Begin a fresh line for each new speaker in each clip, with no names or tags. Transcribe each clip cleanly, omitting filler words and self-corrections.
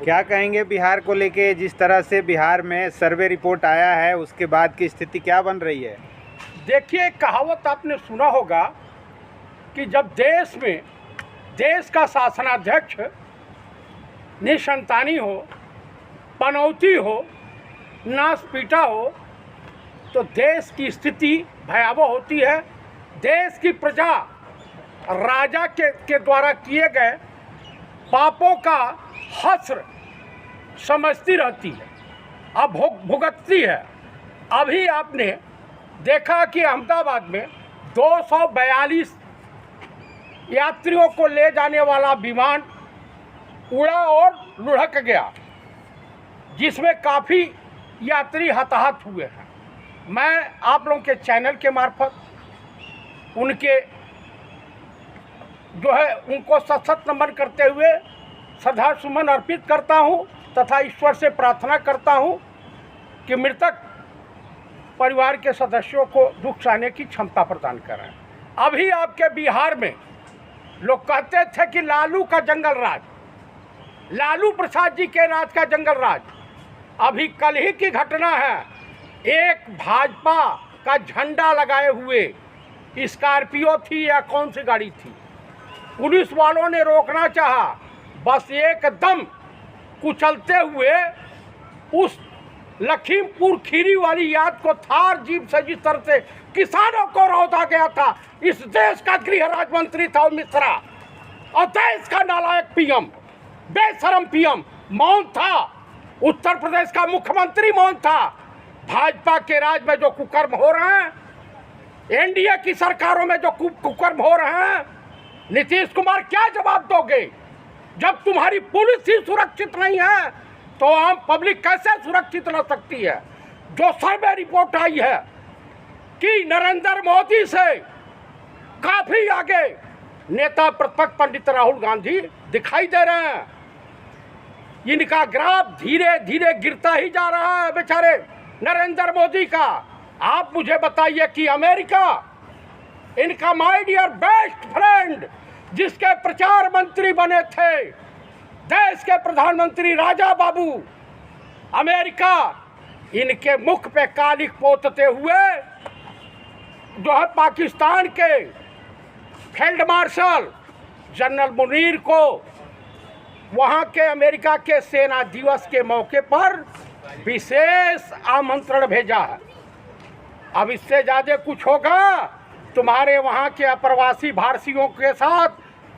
क्या कहेंगे बिहार को लेके? जिस तरह से बिहार में सर्वे रिपोर्ट आया है उसके बाद की स्थिति क्या बन रही है?
देखिए, कहावत आपने सुना होगा कि जब देश में देश का शासनाध्यक्ष निसंतानी हो, पनौती हो, नासपीटा हो, तो देश की स्थिति भयावह होती है। देश की प्रजा राजा के द्वारा किए गए पापों का हश्र समझती रहती है, अब भुगतती है। अभी आपने देखा कि अहमदाबाद में 242 यात्रियों को ले जाने वाला विमान उड़ा और लुढ़क गया, जिसमें काफ़ी यात्री हताहत हुए हैं। मैं आप लोगों के चैनल के मार्फत उनके उनको सशक्त नमन करते हुए श्रद्धा सुमन अर्पित करता हूं तथा ईश्वर से प्रार्थना करता हूं कि मृतक परिवार के सदस्यों को दुख सहने की क्षमता प्रदान करें। अभी आपके बिहार में लोग कहते थे कि लालू का जंगल राज, लालू प्रसाद जी के राज का जंगल राज। अभी कल ही की घटना है, एक भाजपा का झंडा लगाए हुए स्कॉर्पियो थी या कौन सी गाड़ी थी, पुलिस वालों ने रोकना चाहा, बस एकदम कुचलते हुए उस लखीमपुर खीरी वाली याद को थार जीप से जिस तरह से किसानों को रौंदा गया था। इस देश का गृह राज्य मंत्री था मिश्रा और देश का नालायक पीएम, बेशरम पीएम मौन था। उत्तर प्रदेश का मुख्यमंत्री मौन था। भाजपा के राज में जो कुकर्म हो रहे हैं, एनडीए की सरकारों में जो कुकर्म हो रहे हैं, नीतीश कुमार क्या जवाब दोगे? जब तुम्हारी पुलिस ही सुरक्षित नहीं है तो आम पब्लिक कैसे सुरक्षित रह सकती है? जो सर्वे रिपोर्ट आई है कि नरेंद्र मोदी से काफी आगे नेता प्रतिपक्ष पंडित राहुल गांधी दिखाई दे रहे हैं। इनका ग्राफ धीरे धीरे गिरता ही जा रहा है बेचारे नरेंद्र मोदी का। आप मुझे बताइए कि अमेरिका, इनका माय डियर बेस्ट फ्रेंड, जिसके प्रचार मंत्री बने थे देश के प्रधानमंत्री राजा बाबू, अमेरिका इनके मुख पे कालिक पोतते हुए जो है पाकिस्तान के फील्ड मार्शल जनरल मुनीर को वहाँ के अमेरिका के सेना दिवस के मौके पर विशेष आमंत्रण भेजा है। अब इससे ज़्यादा कुछ होगा? तुम्हारे वहाँ के अप्रवासी भारतीयों के साथ,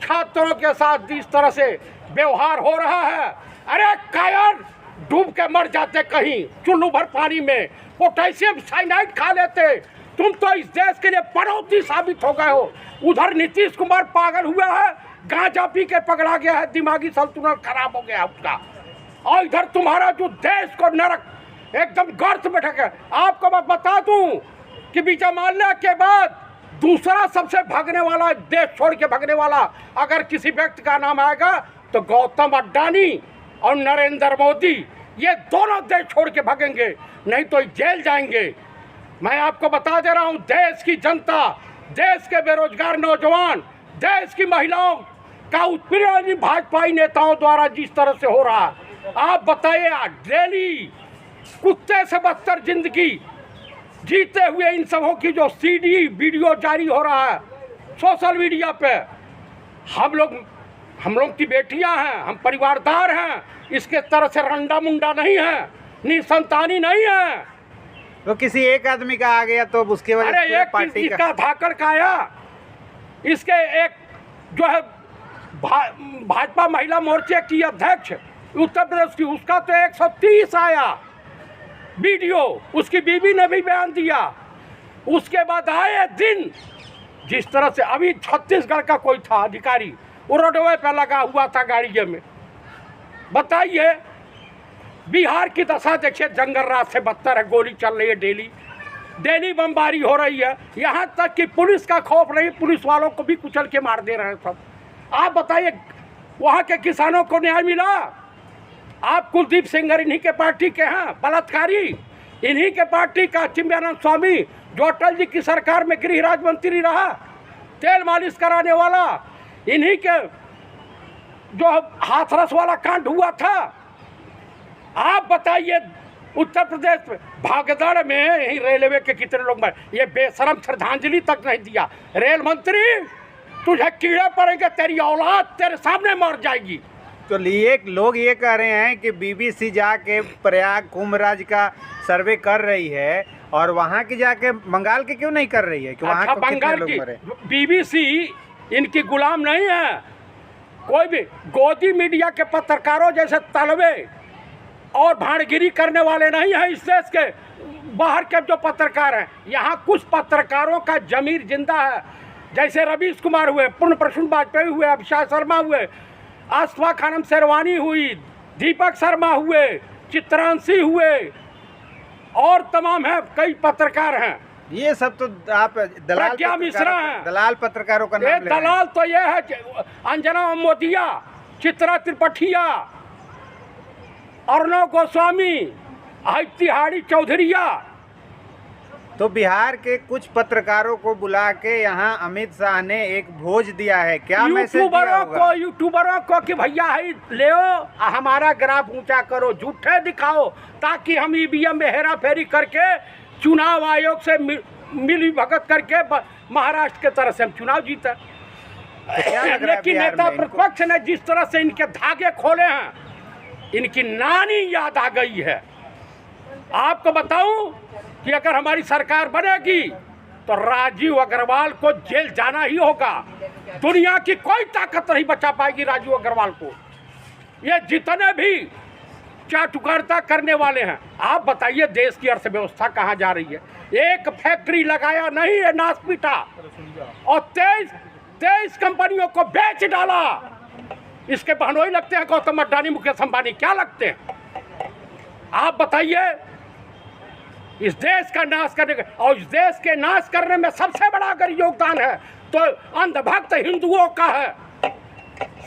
छात्रों के साथ जिस तरह से व्यवहार हो रहा है, अरे कायर डूब के मर जाते कहीं चुल्लू भर पानी में, पोटेशियम साइनाइड खा लेते। तुम तो इस देश के लिए पनौती साबित हो गए हो। उधर नीतीश कुमार पागल हुआ है, गांजा पी के पकड़ा गया है, दिमागी संतुलन खराब हो गया उसका, और इधर तुम्हारा जो देश को नरक एकदम गर्त में ढके। आपको मैं बता दूं कि विजयमाल्या के बाद दूसरा सबसे भागने वाला, देश छोड़ के भागने वाला अगर किसी व्यक्ति का नाम आएगा तो गौतम अडानी और नरेंद्र मोदी, ये दोनों देश छोड़ के भागेंगे, नहीं तो जेल जाएंगे। मैं आपको बता दे रहा हूं, देश की जनता, देश के बेरोजगार नौजवान, देश की महिलाओं का उत्पीड़न भाजपाई नेताओं द्वारा जिस तरह से हो रहा है, आप बताइए। डेली कुत्ते से बदतर जिंदगी जीते हुए इन सबों की जो सीडी वीडियो जारी हो रहा है सोशल मीडिया पे, हम लोग की बेटियां हैं, हम परिवारदार हैं, इसके तरह से रंडा मुंडा नहीं है, निसंतानी नहीं है।
तो किसी एक आदमी का आ गया तो उसके वजह से
एक
पार्टी
का धाकड़ का आया, इसके एक जो है भाजपा महिला मोर्चे की अध्यक्ष उत्तर प्रदेश की, उसका तो 130 आया वीडियो, उसकी बीवी ने भी बयान दिया। उसके बाद आए दिन जिस तरह से अभी छत्तीसगढ़ का कोई था अधिकारी, वो रोडवे पे लगा हुआ था गाड़ी में। बताइए, बिहार की दशा देखिए, जंगल रात से बदतर है, गोली चल रही है, डेली बमबारी हो रही है, यहाँ तक कि पुलिस का खौफ नहीं, पुलिस वालों को भी कुचल के मार दे रहे हैं सब। आप बताइए, वहाँ के किसानों को न्याय मिला? आप कुलदीप सेंगर इन्हीं के पार्टी के हैं, बलात्कारी इन्हीं के पार्टी का चिन्मयानंद स्वामी, जो अटल जी की सरकार में गृह राज्य मंत्री रहा, तेल मालिश कराने वाला, इन्हीं के जो हाथरस वाला कांड हुआ था, आप बताइए उत्तर प्रदेश में भागदड़ में यही रेलवे के कितने लोग मरे, ये बेशरम श्रद्धांजलि तक नहीं दिया। रेल मंत्री तुझे कीड़े पड़ेंगे, तेरी औलाद तेरे सामने मर जाएगी।
तो लोग ये कह रहे हैं कि बीबीसी जाके प्रयाग कुंभ राज का सर्वे कर रही है और वहाँ की जाके बंगाल के क्यों नहीं कर रही है कि वहाँ
अच्छा,
को कितने
बंगाल
लोग
की
मरे?
बीबीसी इनकी गुलाम नहीं है। कोई भी गोदी मीडिया के पत्रकारों जैसे तलवे और भाड़गिरी करने वाले नहीं हैं इस देश के। बाहर के जो पत्रकार हैं, यहाँ कुछ पत्रकारों का जमीर जिंदा है, जैसे रवीश कुमार हुए, पूर्ण प्रसून वाजपेयी हुए, अभिषेक शर्मा हुए, आसफा खानम शेरवानी हुई, दीपक शर्मा हुए, चित्रांशी हुए और तमाम हैं, कई पत्रकार हैं।
ये सब तो आप
प्रज्ञा मिश्रा हैं।
दलाल पत्रकारों का नाम ले रहे हैं।
दलाल तो ये है अंजना मोदिया, चित्रा त्रिपाठिया, अर्णव गोस्वामी, तिहाड़ी चौधरिया।
तो बिहार के कुछ पत्रकारों को बुला के यहाँ अमित शाह ने एक भोज दिया है, क्या मैसेज दिया होगा?
यूट्यूबरों को कि भैया है ले हमारा ग्राफ ऊंचा करो, झूठे दिखाओ, ताकि हम ईवीएम में हेरा फेरी करके चुनाव आयोग से मिली भगत करके महाराष्ट्र के तरफ से हम चुनाव जीते। लेकिन नेता प्रतिपक्ष ने जिस तरह से इनके धागे खोले हैं, इनकी नानी याद आ गई है। आपको बताऊं कि अगर हमारी सरकार बनेगी तो राजीव अग्रवाल को जेल जाना ही होगा। दुनिया की कोई ताकत नहीं बचा पाएगी राजीव अग्रवाल को। ये जितने भी चाटुकारिता करने वाले हैं, आप बताइए देश की अर्थव्यवस्था कहाँ जा रही है? एक फैक्ट्री लगाया नहीं है, नाश पीटा, और 23 कंपनियों को बेच डाला। इसके बहनोई लगते हैं गौतम अडानी, मुकेश अंबानी, क्या लगते हैं? आप बताइए, इस देश का नाश करने का, और इस देश के नाश करने में सबसे बड़ा अगर योगदान है तो अंधभक्त हिंदुओं का है।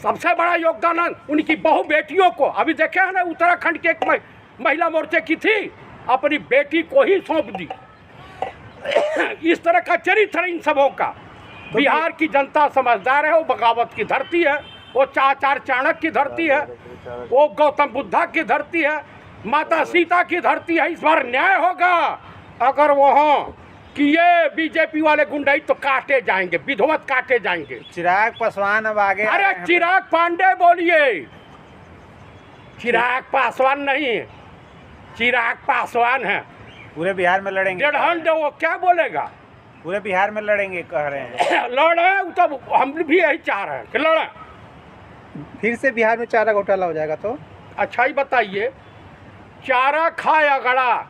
सबसे बड़ा योगदान उनकी बहु बेटियों को, अभी देखे हैं ना, उत्तराखंड के एक महिला मोर्चे की थी, अपनी बेटी को ही सौंप दी। इस तरह का चरित्र इन सबों का। बिहार की जनता समझदार है, वो बगावत की धरती है, वो आचार्य चाणक्य की धरती है, वो गौतम बुद्धा की धरती है, माता सीता की धरती है। इस बार न्याय होगा। अगर वहाँ कि ये बीजेपी वाले गुंडई तो काटे जाएंगे, विधवत काटे जाएंगे।
चिराग पासवान अब आगे,
अरे चिराग पांडे बोलिए, चिराग पासवान नहीं, चिराग पासवान है।
पूरे बिहार में लड़ेंगे,
वो क्या बोलेगा?
पूरे बिहार में लड़ेंगे कह रहे हैं।
लड़े तो हम भी यही चाह रहे हैं कि लड़े।
फिर से बिहार में चारा घोटाला हो जाएगा तो?
अच्छा ही बताइए, चारा खाए अगड़ा,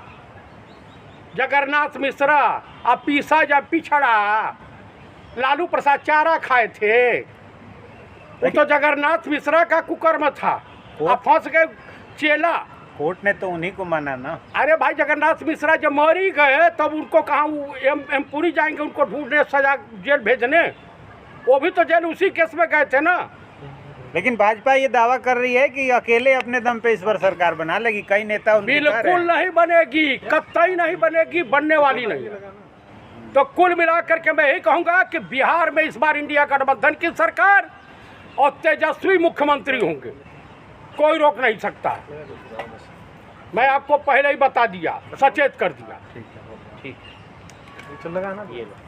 जगन्नाथ मिश्रा अब पीसा जब पिछड़ा, लालू प्रसाद चारा खाए थे, वो तो जगन्नाथ मिश्रा का कुकर्म था, अब फंस गए चेला।
कोर्ट ने तो उन्हीं को माना ना।
अरे भाई, जगन्नाथ मिश्रा जब मरी गए तब उनको कहाँ एम पुरी जाएंगे उनको ढूंढने, सजा जेल भेजने? वो भी तो जेल उसी केस में गए थे ना।
लेकिन भाजपा ये दावा कर रही है कि अकेले अपने दम पे इस बार सरकार बना लेगी। कई नेता
बिल्कुल नहीं बनेगी, कतई नहीं बनेगी, बनने वाली नहीं। तो कुल मिलाकर के मैं यही कहूँगा कि बिहार में इस बार इंडिया गठबंधन की सरकार और तेजस्वी मुख्यमंत्री होंगे, कोई रोक नहीं सकता। मैं आपको पहले ही बता दिया, सचेत कर दिया।
ठीक है, ठीक है।